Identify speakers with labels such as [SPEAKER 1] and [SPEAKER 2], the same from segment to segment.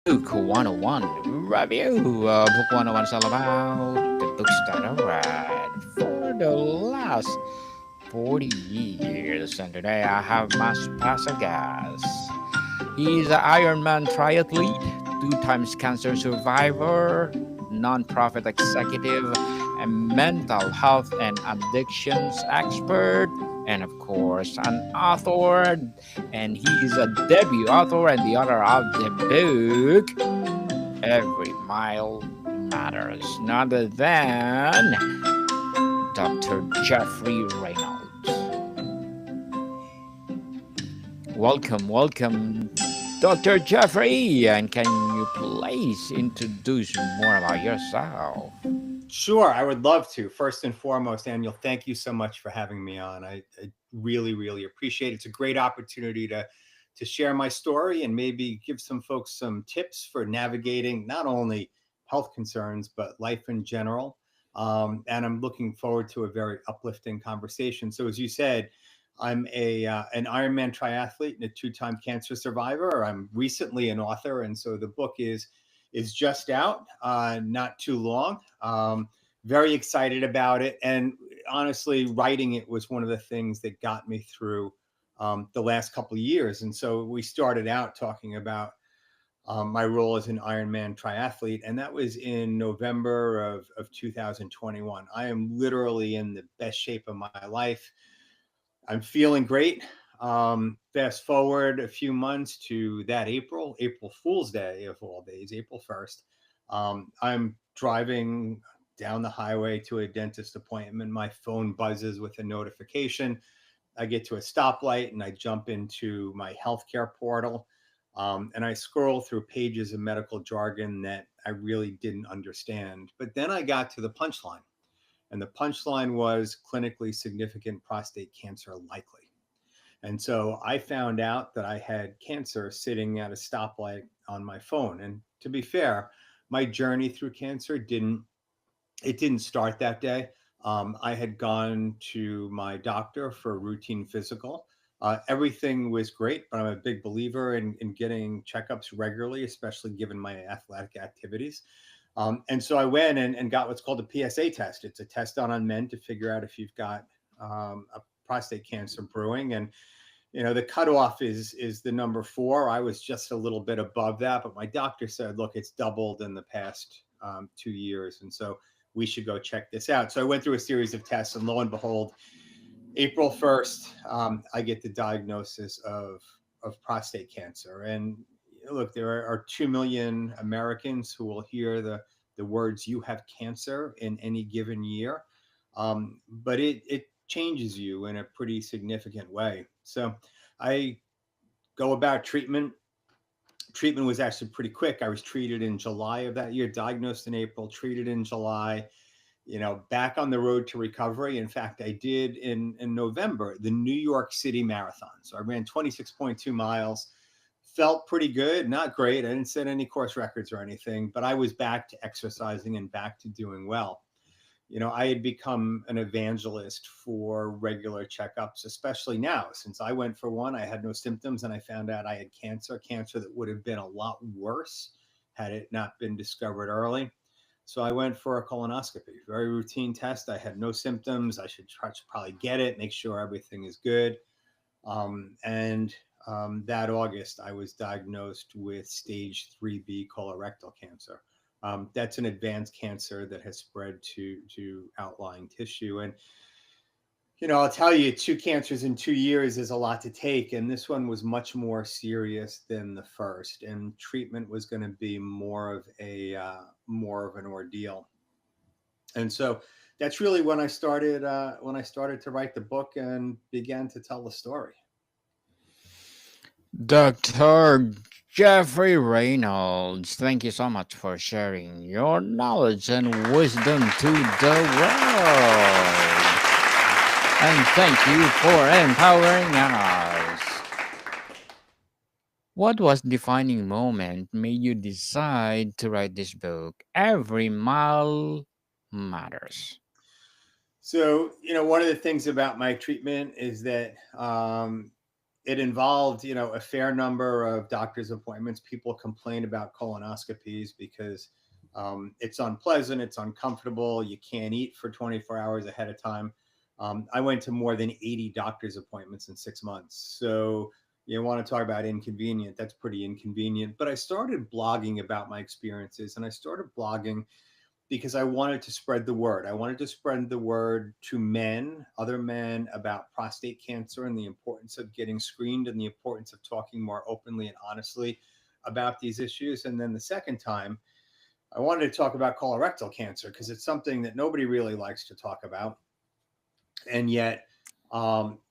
[SPEAKER 1] Book 101 review. Book 101 is all about the books that I read for the last 40 years. And today I have my special guest. He's an Ironman triathlete, two times cancer survivor, nonprofit executive, a mental health and addictions expert, and of course, an author. And he is a debut author and the author of the book Every Mile Matters, none other than Dr. Jeffrey Reynolds. Welcome, Dr. Jeffrey. And can you please introduce more about yourself?
[SPEAKER 2] Sure, I would love to. First and foremost, Daniel, thank you so much for having me on. I really, really appreciate it. It's a great opportunity to share my story and maybe give some folks some tips for navigating not only health concerns but life in general. And I'm looking forward to a very uplifting conversation. So, as you said, I'm a an Ironman triathlete and a two-time cancer survivor. I'm recently an author, and so the book is just out, not too long. Very excited about it, and honestly, writing it was one of the things that got me through the last couple of years. And so we started out talking about my role as an Ironman triathlete, and that was in November of 2021. I am literally in the best shape of my life. I'm feeling great. Fast forward a few months to that April Fool's Day of all days, April 1st. I'm driving down the highway to a dentist appointment. My phone buzzes with a notification. I get to a stoplight and I jump into my healthcare portal. And I scroll through pages of medical jargon that I really didn't understand. But then I got to the punchline. And the punchline was clinically significant prostate cancer likely. And so I found out that I had cancer sitting at a stoplight on my phone. And to be fair, my journey through cancer didn't start that day. I had gone to my doctor for a routine physical. Everything was great, but I'm a big believer in getting checkups regularly, especially given my athletic activities. And so I went and got what's called a PSA test. It's a test done on men to figure out if you've got a prostate cancer brewing. And the cutoff is the number 4. I was just a little bit above that, but my doctor said, look, it's doubled in the past 2 years, and so we should go check this out. So I went through a series of tests, and lo and behold, April 1st, I get the diagnosis of prostate cancer. And look, there are 2 million Americans who will hear the words "you have cancer" in any given year, but it changes you in a pretty significant way. So I go about treatment. Treatment was actually pretty quick. I was treated in July of that year, diagnosed in April, treated in July, back on the road to recovery. In fact, I did in November the New York City Marathon. So I ran 26.2 miles, felt pretty good, not great. I didn't set any course records or anything, but I was back to exercising and back to doing well. I had become an evangelist for regular checkups, especially now. Since I went for one, I had no symptoms and I found out I had cancer that would have been a lot worse had it not been discovered early. So I went for a colonoscopy, very routine test. I had no symptoms. I should try to probably get it, make sure everything is good. And that August, I was diagnosed with stage 3B colorectal cancer. That's an advanced cancer that has spread to outlying tissue. And I'll tell you, 2 cancers in 2 years is a lot to take, and this one was much more serious than the first. And treatment was going to be more of an ordeal. And so that's really when I started to write the book and began to tell the story.
[SPEAKER 1] Dr. Jeffrey Reynolds, thank you so much for sharing your knowledge and wisdom to the world. And thank you for empowering us. What was defining moment made you decide to write this book? Every mile matters.
[SPEAKER 2] So, one of the things about my treatment is that it involved, a fair number of doctor's appointments. People complain about colonoscopies because it's unpleasant, it's uncomfortable, you can't eat for 24 hours ahead of time. I went to more than 80 doctor's appointments in 6 months. So you want to talk about inconvenient, that's pretty inconvenient. But I started blogging about my experiences, and I started blogging because I wanted to spread the word. I wanted to spread the word to men, other men, about prostate cancer and the importance of getting screened and the importance of talking more openly and honestly about these issues. And then the second time, I wanted to talk about colorectal cancer because it's something that nobody really likes to talk about. And yet,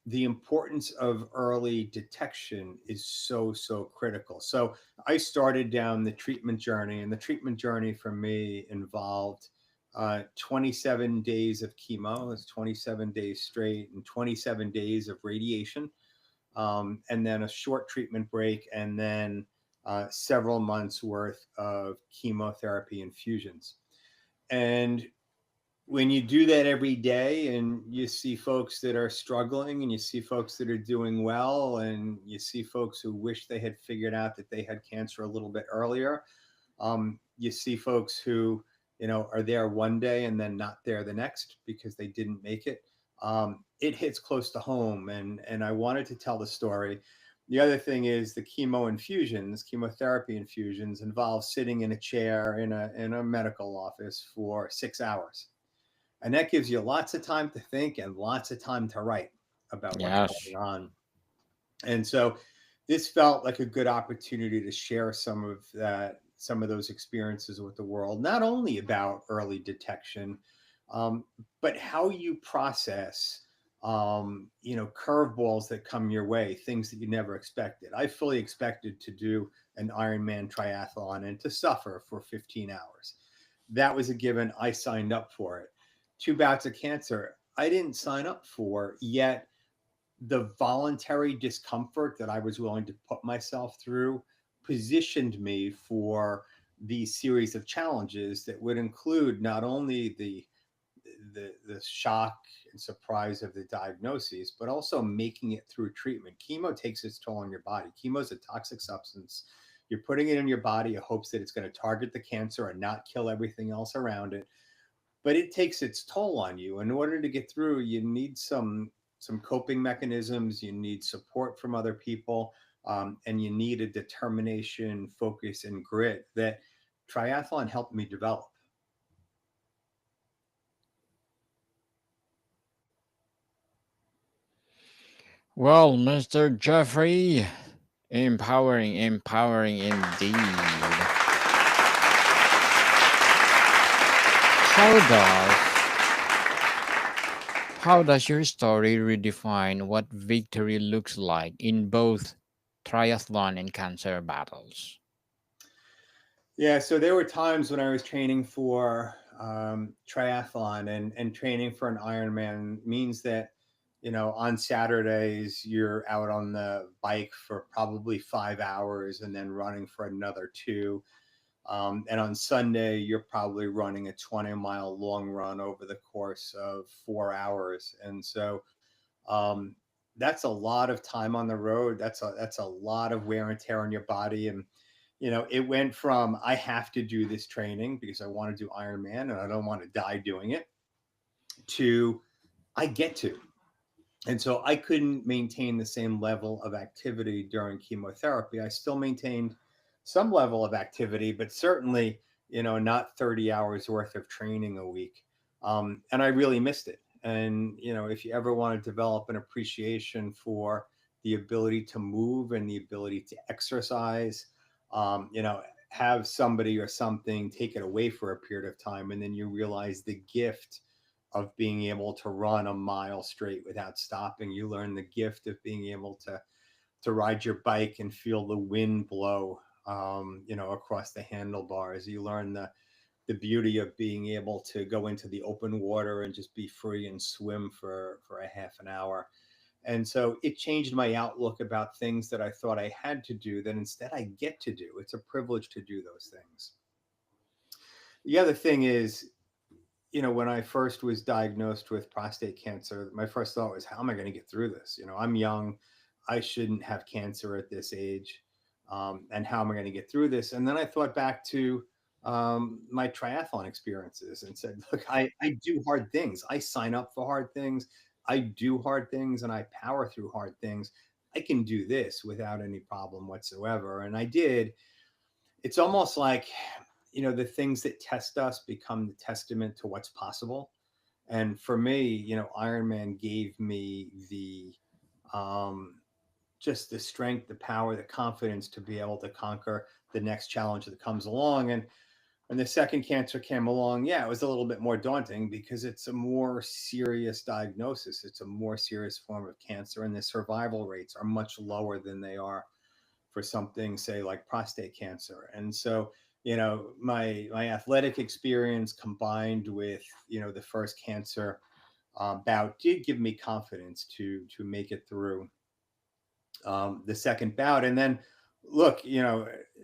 [SPEAKER 2] the importance of early detection is so critical. So I started down the treatment journey, and the treatment journey for me involved 27 days of chemo. It's 27 days straight and 27 days of radiation, and then a short treatment break, and then several months worth of chemotherapy infusions. And when you do that every day, and you see folks that are struggling, and you see folks that are doing well, and you see folks who wish they had figured out that they had cancer a little bit earlier, you see folks who are there one day and then not there the next because they didn't make it. It hits close to home, and I wanted to tell the story. The other thing is the chemotherapy infusions involve sitting in a chair in a medical office for 6 hours, and that gives you lots of time to think and lots of time to write about what's
[SPEAKER 1] Yes.
[SPEAKER 2] going on. And so this felt like a good opportunity to share some of those experiences with the world, not only about early detection, um, but how you process curveballs that come your way, things that you never expected. I fully expected to do an Ironman triathlon and to suffer for 15 hours. That was a given. I signed up for it. 2 bouts of cancer I didn't sign up for, yet the voluntary discomfort that I was willing to put myself through positioned me for these series of challenges that would include not only the shock and surprise of the diagnoses, but also making it through treatment. Chemo takes its toll on your body. Chemo is a toxic substance. You're putting it in your body in hopes that it's going to target the cancer and not kill everything else around it, but it takes its toll on you. In order to get through, you need some coping mechanisms. You need support from other people, and you need a determination, focus, and grit that triathlon helped me develop.
[SPEAKER 1] Well, Mr. Jeffrey, empowering, empowering indeed. How does your story redefine what victory looks like in both triathlon and cancer battles?
[SPEAKER 2] Yeah, so there were times when I was training for triathlon, and training for an Ironman means that, on Saturdays, you're out on the bike for probably 5 hours and then running for another two. And on Sunday, you're probably running a 20-mile long run over the course of 4 hours. And so um, that's a lot of time on the road. That's a lot of wear and tear on your body. And it went from I have to do this training because I want to do Ironman and I don't want to die doing it, to I get to. And so I couldn't maintain the same level of activity during chemotherapy. I still maintained some level of activity, but certainly, not 30 hours worth of training a week. And I really missed it. And, if you ever want to develop an appreciation for the ability to move and the ability to exercise, have somebody or something take it away for a period of time, and then you realize the gift of being able to run a mile straight without stopping. You learn the gift of being able to ride your bike and feel the wind blow, across the handlebars. You learn the beauty of being able to go into the open water and just be free and swim for a half an hour. And so it changed my outlook about things that I thought I had to do that instead I get to do. It's a privilege to do those things. The other thing is, when I first was diagnosed with prostate cancer, my first thought was, how am I going to get through this? I'm young. I shouldn't have cancer at this age. And how am I going to get through this? And then I thought back to my triathlon experiences and said, look, I do hard things. I sign up for hard things. I do hard things and I power through hard things. I can do this without any problem whatsoever. And I did. It's almost like, the things that test us become the testament to what's possible. And for me, Ironman gave me the um, just the strength, the power, the confidence to be able to conquer the next challenge that comes along. And when the second cancer came along, yeah, it was a little bit more daunting because it's a more serious diagnosis. It's a more serious form of cancer, and the survival rates are much lower than they are for something, say, like prostate cancer. And so, my athletic experience combined with the first cancer bout did give me confidence to make it through the second bout. And then, look,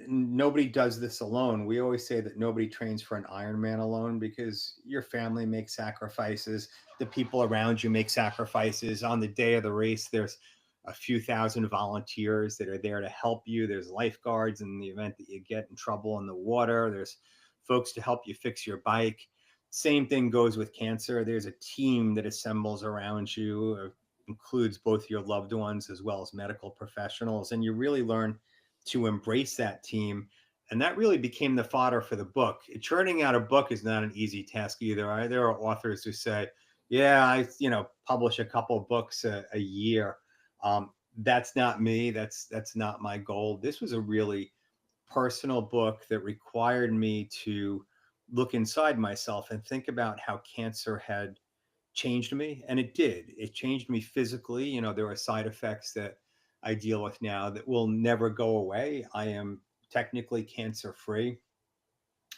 [SPEAKER 2] nobody does this alone. We always say that nobody trains for an Ironman alone because your family makes sacrifices, the people around you make sacrifices. On the day of the race, there's a few thousand volunteers that are there to help you. There's lifeguards in the event that you get in trouble in the water. There's folks to help you fix your bike. Same thing goes with cancer. There's a team that assembles around you, includes both your loved ones as well as medical professionals. And you really learn to embrace that team. And that really became the fodder for the book. Churning out a book is not an easy task either. There are authors who say, yeah, I publish a couple of books a year. That's not me. That's not my goal. This was a really personal book that required me to look inside myself and think about how cancer had changed me. And it did. It changed me physically. There are side effects that I deal with now that will never go away. I am technically cancer free,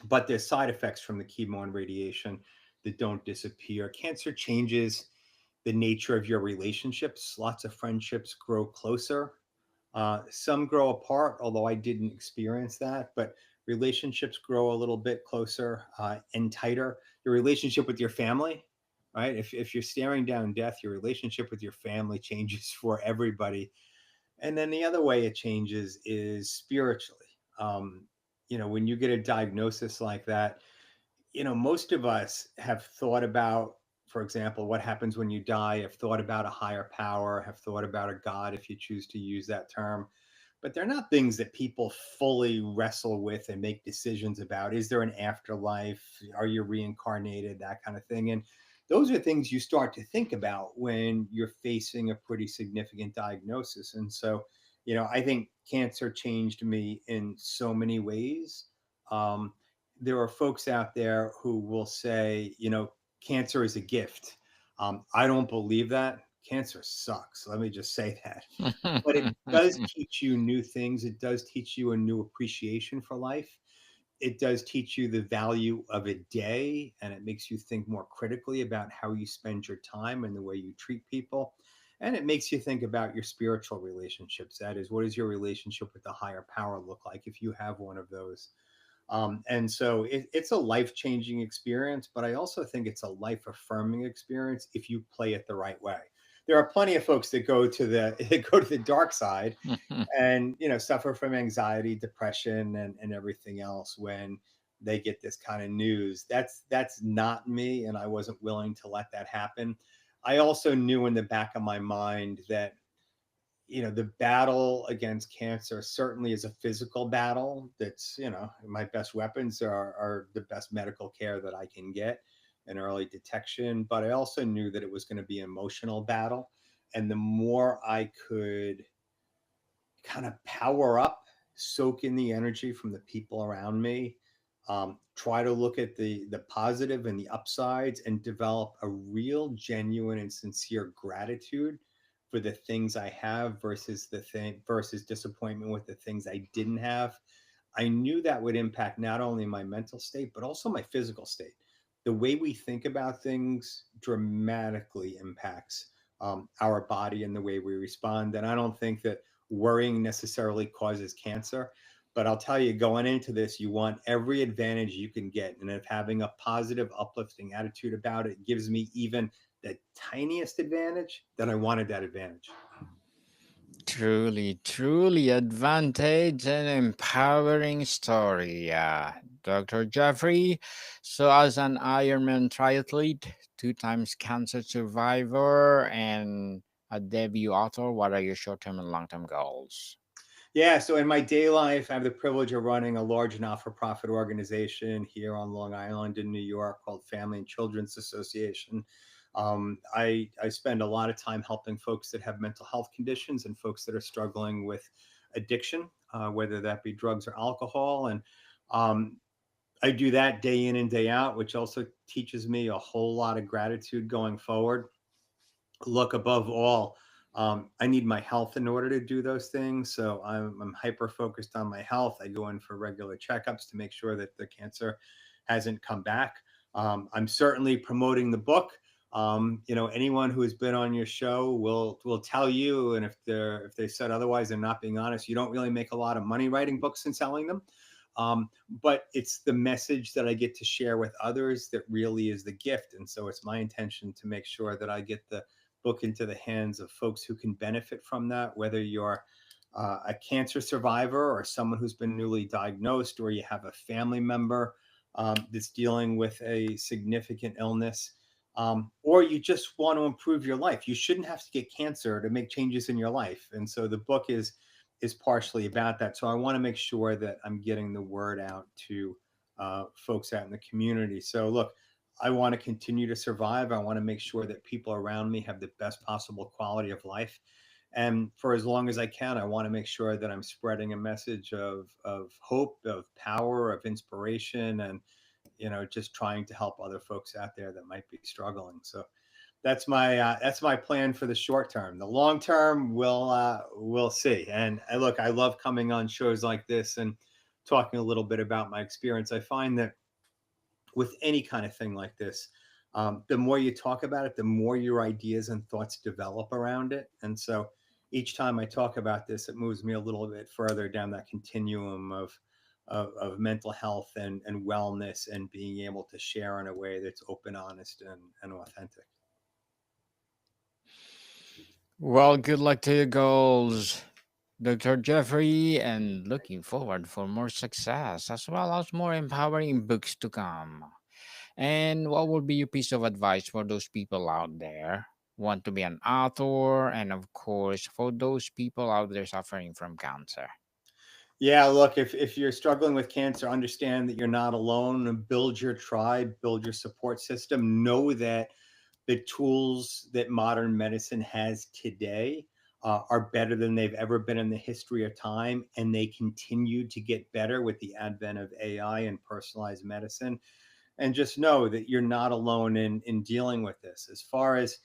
[SPEAKER 2] but there's side effects from the chemo and radiation that don't disappear. Cancer changes the nature of your relationships. Lots of friendships grow closer. Some grow apart, although I didn't experience that, but relationships grow a little bit closer and tighter. Your relationship with your family, right? If you're staring down death, your relationship with your family changes for everybody. And then the other way it changes is spiritually. Um, when you get a diagnosis like that, most of us have thought about, for example, what happens when you die, have thought about a higher power, have thought about a God, if you choose to use that term. But they're not things that people fully wrestle with and make decisions about. Is there an afterlife? Are you reincarnated? That kind of thing. And those are things you start to think about when you're facing a pretty significant diagnosis. And so, I think cancer changed me in so many ways. Um, there are folks out there who will say, cancer is a gift. I don't believe that. Cancer sucks. Let me just say that. But it does teach you new things. It does teach you a new appreciation for life. It does teach you the value of a day, and it makes you think more critically about how you spend your time and the way you treat people. And it makes you think about your spiritual relationships. That is, what does your relationship with the higher power look like if you have one of those? And so it's a life changing experience, but I also think it's a life affirming experience if you play it the right way. There are plenty of folks that go to the go to the dark side and suffer from anxiety, depression, and everything else when they get this kind of news. That's not me, and I wasn't willing to let that happen. I also knew in the back of my mind that the battle against cancer certainly is a physical battle. That's, my best weapons are the best medical care that I can get and early detection. But I also knew that it was going to be an emotional battle. And the more I could kind of power up, soak in the energy from the people around me, try to look at the positive and the upsides, and develop a real, genuine, and sincere gratitude for the things I have versus versus disappointment with the things I didn't have. I knew that would impact not only my mental state but also my physical state. The way we think about things dramatically impacts our body and the way we respond. And I don't think that worrying necessarily causes cancer. But I'll tell you, going into this, you want every advantage you can get. And if having a positive, uplifting attitude about it gives me even the tiniest advantage, then I wanted that advantage.
[SPEAKER 1] Truly, truly advantage and empowering story, Dr. Jeffrey. So, as an Ironman triathlete, two times cancer survivor, and a debut author, what are your short term and long term goals?
[SPEAKER 2] Yeah, so in my day life, I have the privilege of running a large not-for-profit organization here on Long Island in New York called Family and Children's Association. I spend a lot of time helping folks that have mental health conditions and folks that are struggling with addiction, whether that be drugs or alcohol. And um, I do that day in and day out, which also teaches me a whole lot of gratitude going forward. Look, above all, I need my health in order to do those things. So I'm hyper focused on my health. I go in for regular checkups to make sure that the cancer hasn't come back. I'm certainly promoting the book. Anyone who has been on your show will tell you, and if they said otherwise, they're not being honest. You don't really make a lot of money writing books and selling them. But it's the message that I get to share with others that really is the gift. And so it's my intention to make sure that I get the book into the hands of folks who can benefit from that, whether you're a cancer survivor or someone who's been newly diagnosed, or you have a family member that's dealing with a significant illness, or you just want to improve your life. You shouldn't have to get cancer to make changes in your life. And so the book is partially about that. So I want to make sure that I'm getting the word out to folks out in the community. So look, I want to continue to survive. I want to make sure that people around me have the best possible quality of life. And for as long as I can, I want to make sure that I'm spreading a message of hope, of power, of inspiration, and just trying to help other folks out there that might be struggling. So that's my plan for the short term. The long term, we'll see. And look, I love coming on shows like this and talking a little bit about my experience. I find that with any kind of thing like this, the more you talk about it, the more your ideas and thoughts develop around it. And so each time I talk about this, it moves me a little bit further down that continuum of mental health and wellness and being able to share in a way that's open, honest, and authentic.
[SPEAKER 1] Well, good luck to your goals, Dr. Jeffrey, and looking forward for more success as well as more empowering books to come. And what would be your piece of advice for those people out there want to be an author, and of course for those people out there suffering from cancer?
[SPEAKER 2] Yeah, look, if you're struggling with cancer, understand that you're not alone. Build your tribe, build your support system. Know that the tools that modern medicine has today are better than they've ever been in the history of time, and they continue to get better with the advent of AI and personalized medicine. And just know that you're not alone in dealing with this. As far as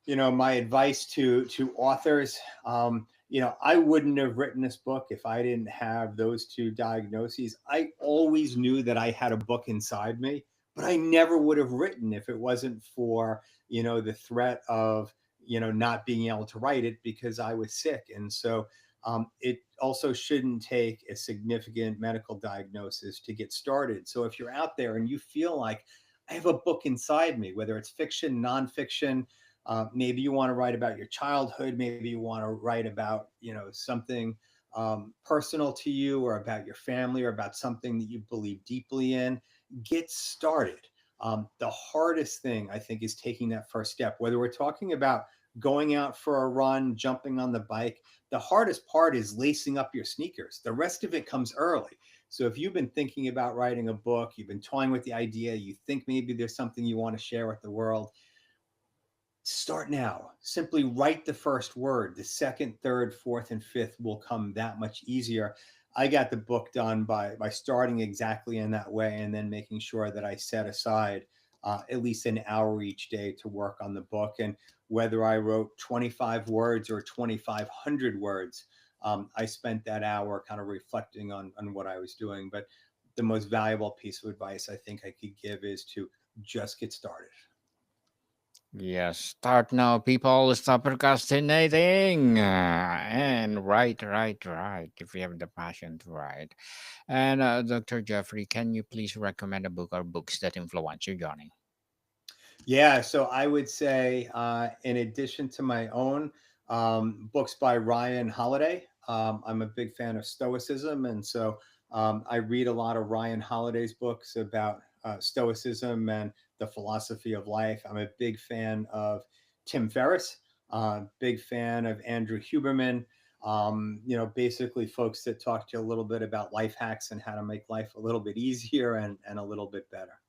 [SPEAKER 2] my advice to authors, I wouldn't have written this book if I didn't have those two diagnoses. I always knew that I had a book inside me, but I never would have written if it wasn't for the threat of not being able to write it because I was sick. And so it also shouldn't take a significant medical diagnosis to get started. So if you're out there and you feel like I have a book inside me, whether it's fiction, nonfiction, maybe you want to write about your childhood. Maybe you want to write about something personal to you, or about your family, or about something that you believe deeply in. Get started. The hardest thing I think is taking that first step. Whether we're talking about going out for a run, jumping on the bike, the hardest part is lacing up your sneakers. The rest of it comes early. So if you've been thinking about writing a book, you've been toying with the idea, you think maybe there's something you want to share with the world, start now. Simply write the first word. The second, third, fourth, and fifth will come that much easier. I got the book done by starting exactly in that way, and then making sure that I set aside at least an hour each day to work on the book. And whether I wrote 25 words or 2,500 words, I spent that hour kind of reflecting on what I was doing. But the most valuable piece of advice I think I could give is to just get started.
[SPEAKER 1] Yes, start now, people. Stop procrastinating. And write, write, write if you have the passion to write. And Dr. Jeffrey, can you please recommend a book or books that influence your journey?
[SPEAKER 2] Yeah, so I would say, in addition to my own, books by Ryan Holiday. I'm a big fan of Stoicism, and so I read a lot of Ryan Holiday's books about Stoicism and the philosophy of life. I'm a big fan of Tim Ferriss, big fan of Andrew Huberman. Basically folks that talk to you a little bit about life hacks and how to make life a little bit easier and a little bit better.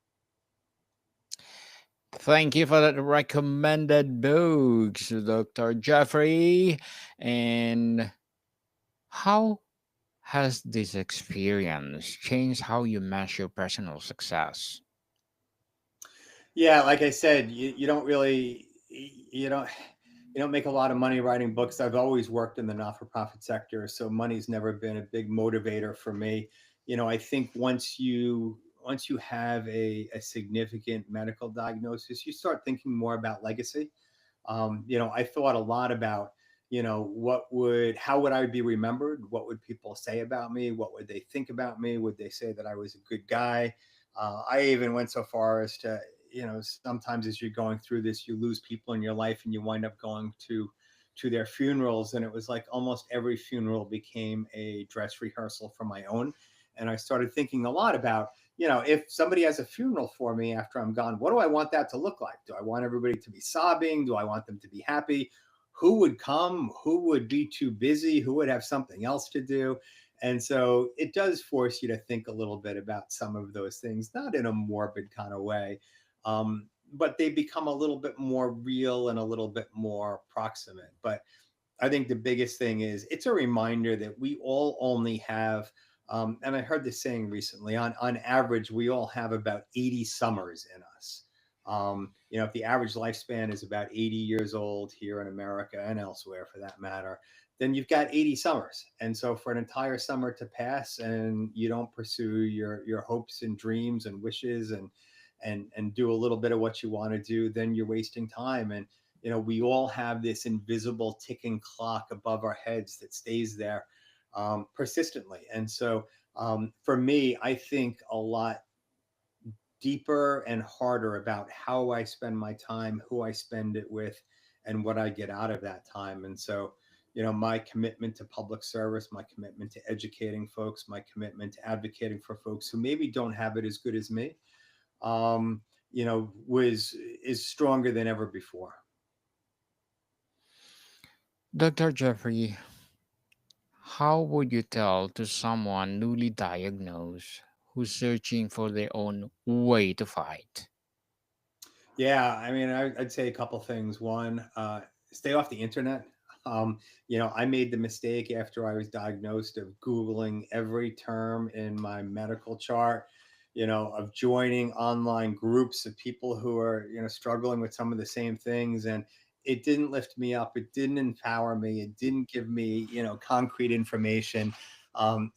[SPEAKER 1] Thank you for that recommended books, Dr. Jeffrey. And how has this experience changed how you measure personal success?
[SPEAKER 2] Yeah, like I said, you don't really you don't make a lot of money writing books. I've always worked in the not-for-profit sector, so money's never been a big motivator for me. I think once you have a significant medical diagnosis, you start thinking more about legacy. I thought a lot about, how would I be remembered? What would people say about me? What would they think about me? Would they say that I was a good guy? I even went so far as to, sometimes as you're going through this, you lose people in your life and you wind up going to their funerals. And it was like almost every funeral became a dress rehearsal for my own. And I started thinking a lot about, if somebody has a funeral for me after I'm gone, what do I want that to look like? Do I want everybody to be sobbing? Do I want them to be happy? Who would come? Who would be too busy? Who would have something else to do? And so it does force you to think a little bit about some of those things, not in a morbid kind of way, but they become a little bit more real and a little bit more proximate. But I think the biggest thing is it's a reminder that we all only have, and I heard this saying recently, on average, we all have about 80 summers in us. If the average lifespan is about 80 years old here in America and elsewhere for that matter, then you've got 80 summers. And so for an entire summer to pass and you don't pursue your hopes and dreams and wishes and do a little bit of what you want to do, then you're wasting time. And we all have this invisible ticking clock above our heads that stays there persistently. And so for me, I think a lot deeper and harder about how I spend my time, who I spend it with, and what I get out of that time. And so, my commitment to public service, my commitment to educating folks, my commitment to advocating for folks who maybe don't have it as good as me, was is stronger than ever before.
[SPEAKER 1] Dr. Jeffrey, how would you tell to someone newly diagnosed who's searching for their own way to fight?
[SPEAKER 2] Yeah, I mean, I'd say a couple things. One, stay off the internet. I made the mistake after I was diagnosed of Googling every term in my medical chart, of joining online groups of people who are, struggling with some of the same things. And it didn't lift me up. It didn't empower me. It didn't give me, concrete information.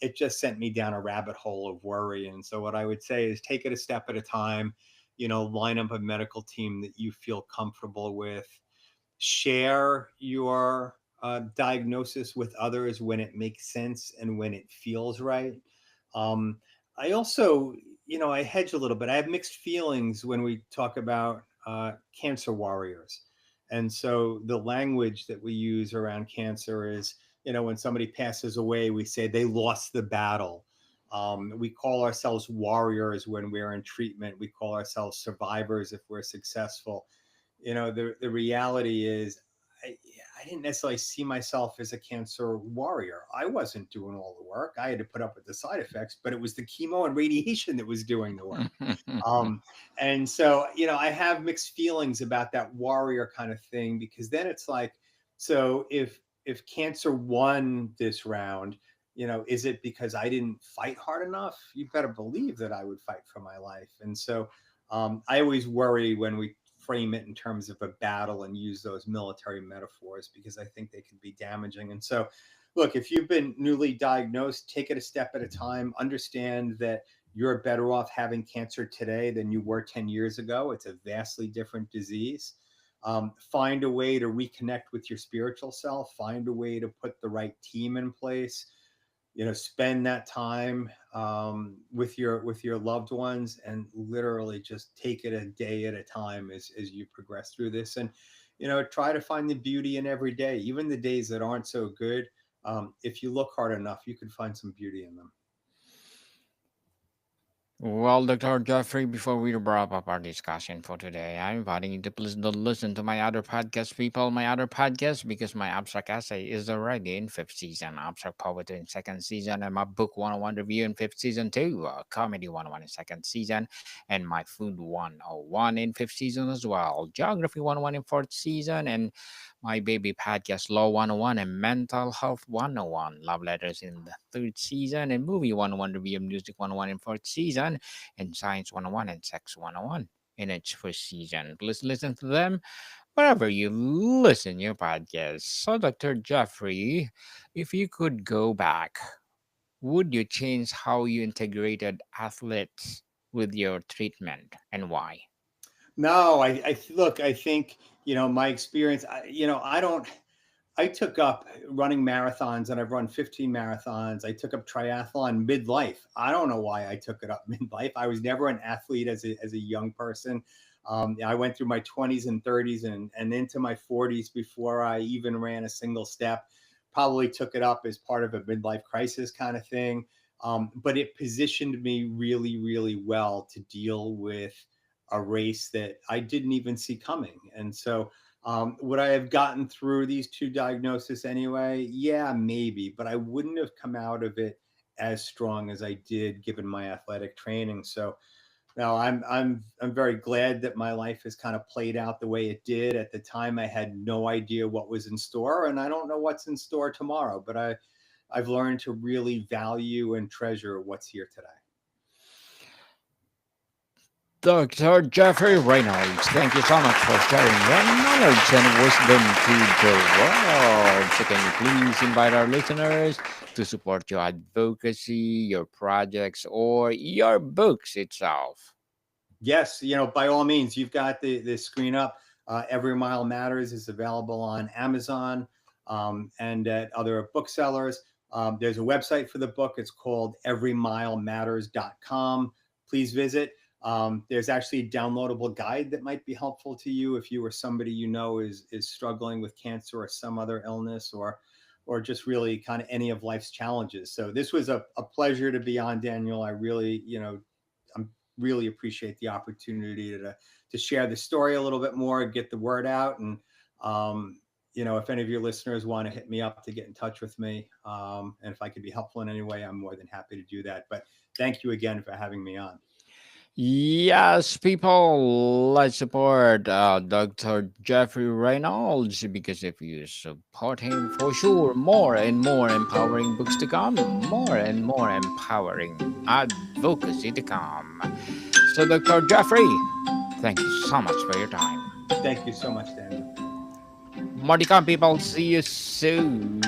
[SPEAKER 2] It just sent me down a rabbit hole of worry. And so what I would say is take it a step at a time, line up a medical team that you feel comfortable with, share your diagnosis with others when it makes sense and when it feels right. Um, I also, I hedge a little bit. I have mixed feelings when we talk about cancer warriors. And so the language that we use around cancer is, when somebody passes away, we say they lost the battle. We call ourselves warriors when we're in treatment. We call ourselves survivors if we're successful. The reality is I, I didn't necessarily see myself as a cancer warrior. I wasn't doing all the work. I had to put up with the side effects, but it was the chemo and radiation that was doing the work. Um, and so, I have mixed feelings about that warrior kind of thing, because then it's like, so if cancer won this round, is it because I didn't fight hard enough? You better believe that I would fight for my life. And so I always worry when we frame it in terms of a battle and use those military metaphors, because I think they can be damaging. And so, look, if you've been newly diagnosed, take it a step at a time. Understand that you're better off having cancer today than you were 10 years ago. It's a vastly different disease. Find a way to reconnect with your spiritual self, find a way to put the right team in place, spend that time with your loved ones, and literally just take it a day at a time as you progress through this. And try to find the beauty in every day, even the days that aren't so good. If you look hard enough, you can find some beauty in them.
[SPEAKER 1] Well, Dr. Jeffrey, before we wrap up our discussion for today, I'm inviting you to please don't listen to my other podcast, people, my other podcast, because my abstract essay is already in fifth season, abstract poetry in second season, and my book 101 review in fifth season too, comedy 101 in second season, and my food 101 in fifth season as well, geography 101 in fourth season, and my baby podcast Law 101 and mental health 101, love letters in the third season, and movie 101 review, music 101 in fourth season, and Science 101 and Sex 101 in its first season. Please listen to them wherever you listen your podcast. So, Dr. Jeffrey, if you could go back, would you change how you integrated athletes with your treatment and why?
[SPEAKER 2] No, look, I think, my experience, I don't, I took up running marathons, and I've run 15 marathons. I took up triathlon midlife. I don't know why I took it up midlife. I was never an athlete as a young person. I went through my 20s and 30s and into my 40s before I even ran a single step. Probably took it up as part of a midlife crisis kind of thing. But it positioned me really, really well to deal with a race that I didn't even see coming. And so, would I have gotten through these two diagnoses anyway? Yeah, maybe, but I wouldn't have come out of it as strong as I did given my athletic training. So now I'm very glad that my life has kind of played out the way it did. At the time, I had no idea what was in store, and I don't know what's in store tomorrow. But I've learned to really value and treasure what's here today.
[SPEAKER 1] Dr. Jeffrey Reynolds, thank you so much for sharing your knowledge and wisdom to the world. So, can you please invite our listeners to support your advocacy, your projects, or your books itself?
[SPEAKER 2] Yes, by all means, you've got the screen up. Every Mile Matters is available on Amazon, and at other booksellers. There's a website for the book. It's called everymilematters.com. Please visit. There's actually a downloadable guide that might be helpful to you if you or somebody is struggling with cancer or some other illness, or just really kind of any of life's challenges. So this was a pleasure to be on, Daniel. I really, I'm really appreciate the opportunity to share the story a little bit more, get the word out. And if any of your listeners want to hit me up to get in touch with me, and if I could be helpful in any way, I'm more than happy to do that. But thank you again for having me on.
[SPEAKER 1] Yes, people, let's support Dr. Jeffrey Reynolds because if you support him, for sure, more and more empowering books to come, more and more empowering advocacy to come. So, Dr. Jeffrey, thank you so much for your time.
[SPEAKER 2] Thank you so much, Daniel.
[SPEAKER 1] More to come, people. See you soon.